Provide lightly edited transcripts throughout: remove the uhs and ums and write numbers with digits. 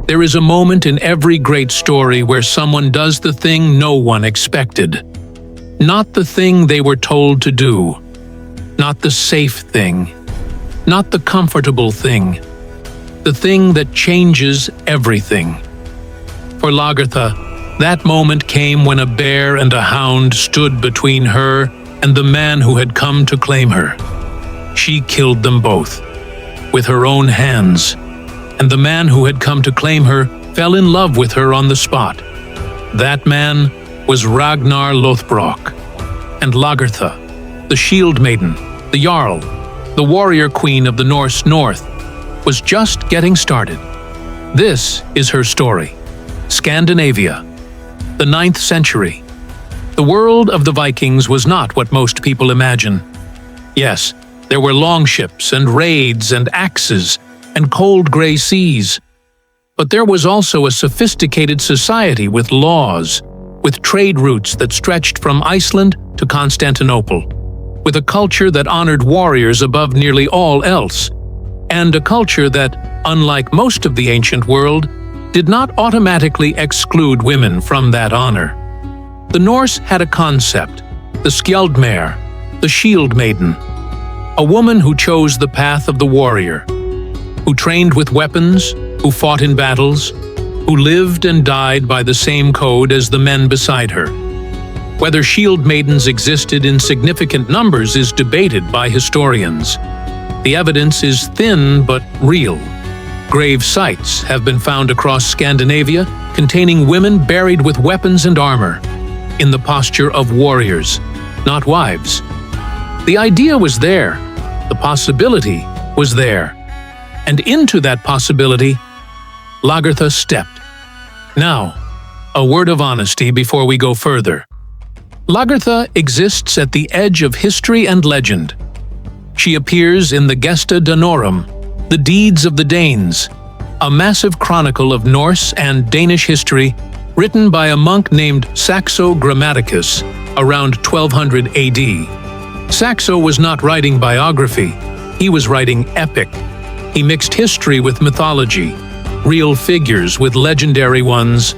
There is a moment in every great story where someone does the thing no one expected. Not the thing they were told to do. Not the safe thing. Not the comfortable thing. The thing that changes everything. For Lagertha, that moment came when a bear and a hound stood between her and the man who had come to claim her. She killed them both, with her own hands, and the man who had come to claim her fell in love with her on the spot. That man was Ragnar Lothbrok, and Lagertha, the Shieldmaiden, the Jarl, the warrior queen of the Norse North, was just getting started. This is her story. Scandinavia, the 9th century. The world of the Vikings was not what most people imagine. Yes, there were longships and raids and axes and cold gray seas. But there was also a sophisticated society with laws, with trade routes that stretched from Iceland to Constantinople, with a culture that honored warriors above nearly all else, and a culture that, unlike most of the ancient world, did not automatically exclude women from that honor. The Norse had a concept, the skjaldmare, the shieldmaiden, a woman who chose the path of the warrior, who trained with weapons, who fought in battles, who lived and died by the same code as the men beside her. Whether shield maidens existed in significant numbers is debated by historians. The evidence is thin but real. Grave sites have been found across Scandinavia containing women buried with weapons and armor, in the posture of warriors, not wives. The idea was there, the possibility was there, and into that possibility, Lagertha stepped. Now, a word of honesty before we go further. Lagertha exists at the edge of history and legend. She appears in the Gesta Danorum, the Deeds of the Danes, a massive chronicle of Norse and Danish history written by a monk named Saxo Grammaticus around 1200 AD. Saxo was not writing biography, he was writing epic. He mixed history with mythology, real figures with legendary ones,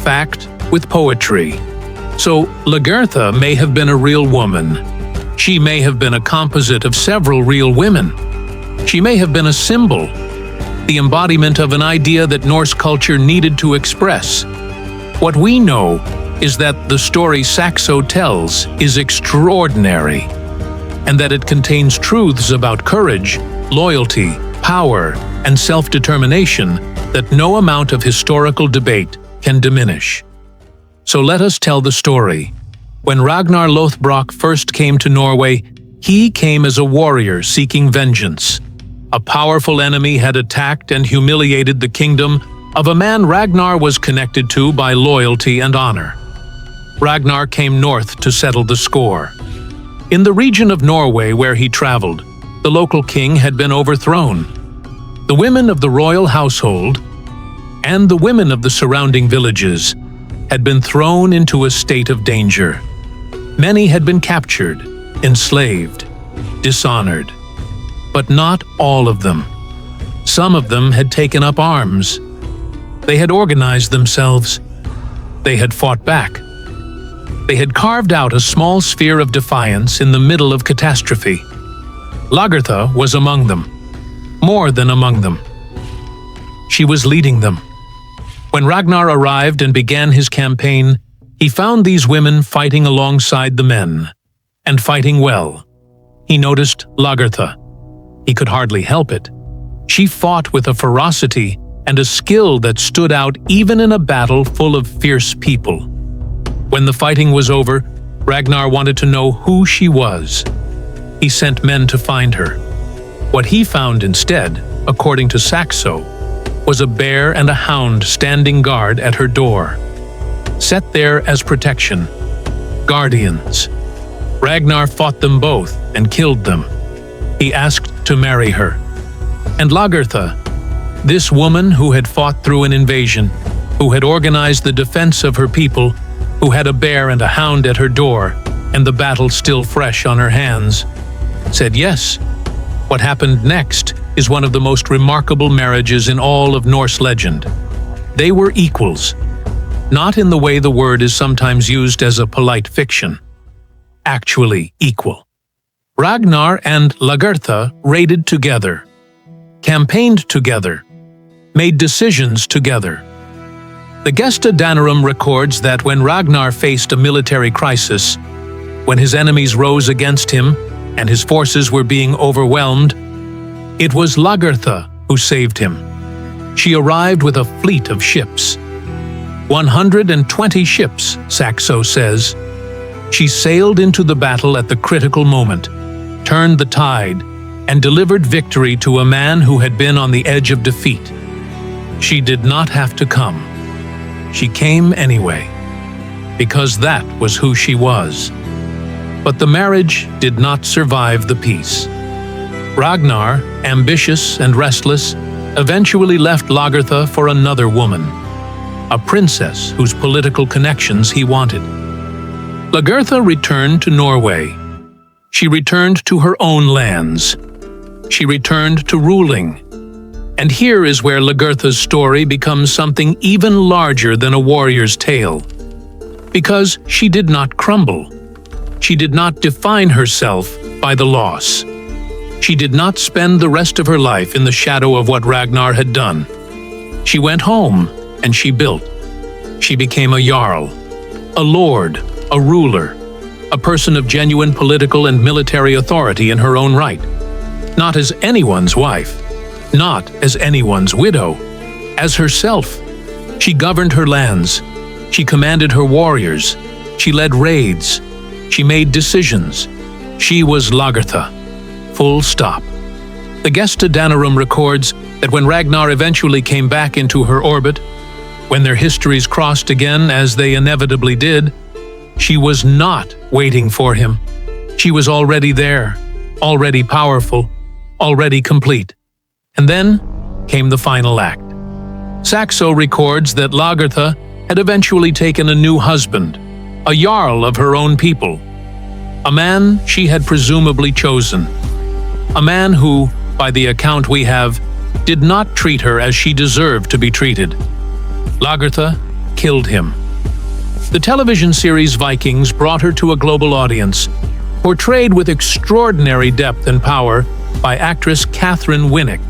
fact with poetry. So Lagertha may have been a real woman. She may have been a composite of several real women. She may have been a symbol, the embodiment of an idea that Norse culture needed to express. What we know is that the story Saxo tells is extraordinary, and that it contains truths about courage, loyalty, power, and self-determination that no amount of historical debate can diminish. So let us tell the story. When Ragnar Lothbrok first came to Norway, he came as a warrior seeking vengeance. A powerful enemy had attacked and humiliated the kingdom of a man Ragnar was connected to by loyalty and honor. Ragnar came north to settle the score. In the region of Norway where he traveled, the local king had been overthrown. The women of the royal household and the women of the surrounding villages had been thrown into a state of danger. Many had been captured, enslaved, dishonored. But not all of them. Some of them had taken up arms. They had organized themselves. They had fought back. They had carved out a small sphere of defiance in the middle of catastrophe. Lagertha was among them. More than among them. She was leading them. When Ragnar arrived and began his campaign, he found these women fighting alongside the men, and fighting well. He noticed Lagertha. He could hardly help it. She fought with a ferocity and a skill that stood out even in a battle full of fierce people. When the fighting was over, Ragnar wanted to know who she was. He sent men to find her. What he found instead, according to Saxo, was a bear and a hound standing guard at her door, set there as protection, guardians. Ragnar fought them both and killed them. He asked to marry her. And Lagertha, this woman who had fought through an invasion, who had organized the defense of her people, who had a bear and a hound at her door, and the battle still fresh on her hands, said yes. What happened next is one of the most remarkable marriages in all of Norse legend. They were equals, not in the way the word is sometimes used as a polite fiction. Actually equal. Ragnar and Lagertha raided together, campaigned together, made decisions together. The Gesta Danorum records that when Ragnar faced a military crisis, when his enemies rose against him and his forces were being overwhelmed, it was Lagertha who saved him. She arrived with a fleet of ships. 120 ships, Saxo says. She sailed into the battle at the critical moment, turned the tide, and delivered victory to a man who had been on the edge of defeat. She did not have to come. She came anyway, because that was who she was. But the marriage did not survive the peace. Ragnar, ambitious and restless, eventually left Lagertha for another woman, a princess whose political connections he wanted. Lagertha returned to Norway. She returned to her own lands. She returned to ruling. And here is where Lagertha's story becomes something even larger than a warrior's tale. Because she did not crumble. She did not define herself by the loss. She did not spend the rest of her life in the shadow of what Ragnar had done. She went home and she built. She became a jarl, a lord, a ruler, a person of genuine political and military authority in her own right. Not as anyone's wife, not as anyone's widow, as herself. She governed her lands. She commanded her warriors. She led raids. She made decisions. She was Lagertha. Full stop. The Gesta Danorum records that when Ragnar eventually came back into her orbit, when their histories crossed again as they inevitably did, she was not waiting for him. She was already there, already powerful, already complete. And then came the final act. Saxo records that Lagertha had eventually taken a new husband, a jarl of her own people, a man she had presumably chosen, a man who, by the account we have, did not treat her as she deserved to be treated. Lagertha killed him. The television series Vikings brought her to a global audience, portrayed with extraordinary depth and power by actress Catherine Winnick.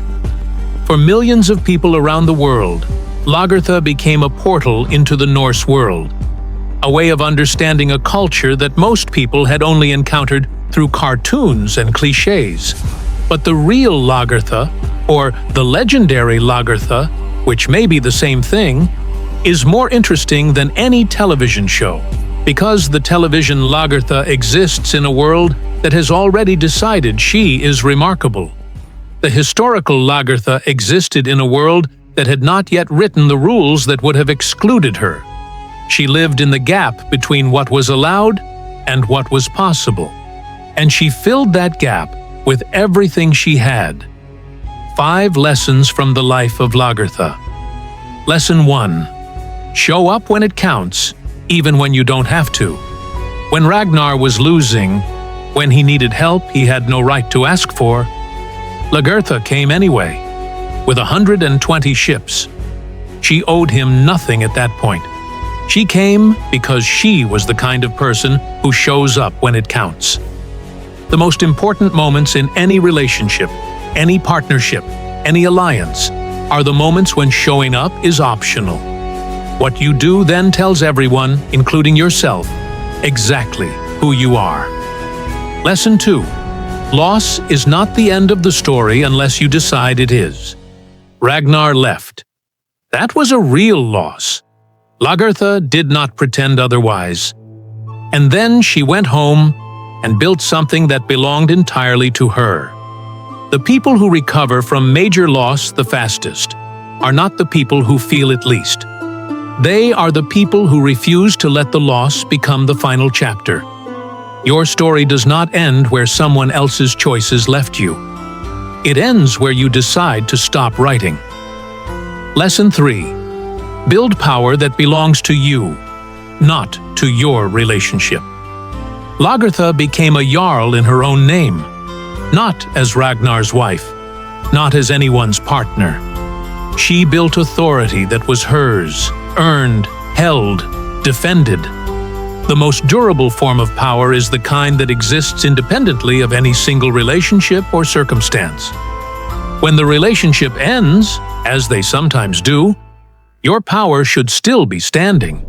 For millions of people around the world, Lagertha became a portal into the Norse world, a way of understanding a culture that most people had only encountered through cartoons and cliches. But the real Lagertha, or the legendary Lagertha, which may be the same thing, is more interesting than any television show, because the television Lagertha exists in a world that has already decided she is remarkable. The historical Lagertha existed in a world that had not yet written the rules that would have excluded her. She lived in the gap between what was allowed and what was possible, and she filled that gap with everything she had. 5 lessons from the life of Lagertha. Lesson 1. Show up when it counts, even when you don't have to. When Ragnar was losing, when he needed help he had no right to ask for, Lagertha came anyway, with 120 ships. She owed him nothing at that point. She came because she was the kind of person who shows up when it counts. The most important moments in any relationship, any partnership, any alliance, are the moments when showing up is optional. What you do then tells everyone, including yourself, exactly who you are. Lesson 2. Loss is not the end of the story unless you decide it is. Ragnar left. That was a real loss. Lagertha did not pretend otherwise. And then she went home and built something that belonged entirely to her. The people who recover from major loss the fastest are not the people who feel it least. They are the people who refuse to let the loss become the final chapter. Your story does not end where someone else's choices left you. It ends where you decide to stop writing. Lesson 3. Build power that belongs to you, not to your relationship. Lagertha became a jarl in her own name, not as Ragnar's wife, not as anyone's partner. She built authority that was hers, earned, held, defended. The most durable form of power is the kind that exists independently of any single relationship or circumstance. When the relationship ends, as they sometimes do, your power should still be standing.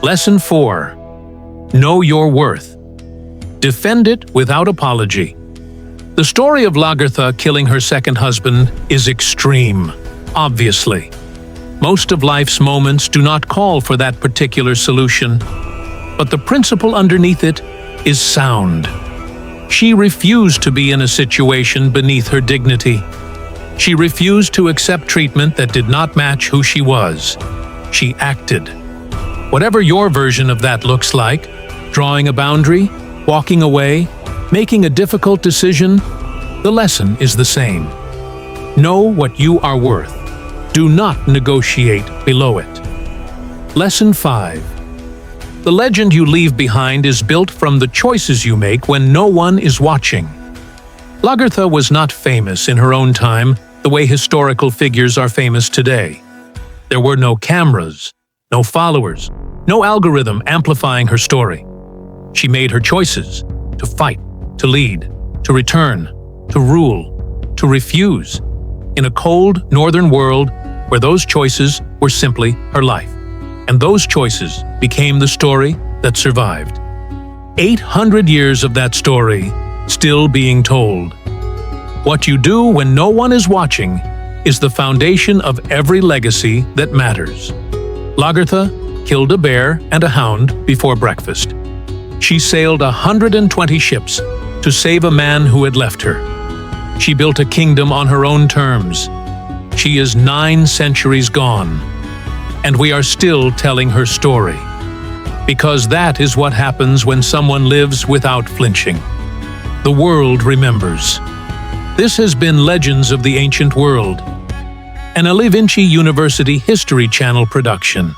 Lesson 4. Know your worth. Defend it without apology. The story of Lagertha killing her second husband is extreme, obviously. Most of life's moments do not call for that particular solution, but the principle underneath it is sound. She refused to be in a situation beneath her dignity. She refused to accept treatment that did not match who she was. She acted. Whatever your version of that looks like, drawing a boundary, walking away, making a difficult decision, the lesson is the same. Know what you are worth. Do not negotiate below it. Lesson 5. The legend you leave behind is built from the choices you make when no one is watching. Lagertha was not famous in her own time the way historical figures are famous today. There were no cameras, no followers, no algorithm amplifying her story. She made her choices to fight, to lead, to return, to rule, to refuse, in a cold northern world where those choices were simply her life. And those choices became the story that survived. 800 years of that story still being told. What you do when no one is watching is the foundation of every legacy that matters. Lagertha killed a bear and a hound before breakfast. She sailed 120 ships to save a man who had left her. She built a kingdom on her own terms. She is 9 centuries gone, and we are still telling her story. Because that is what happens when someone lives without flinching. The world remembers. This has been Legends of the Ancient World, an Alivinci University History Channel production.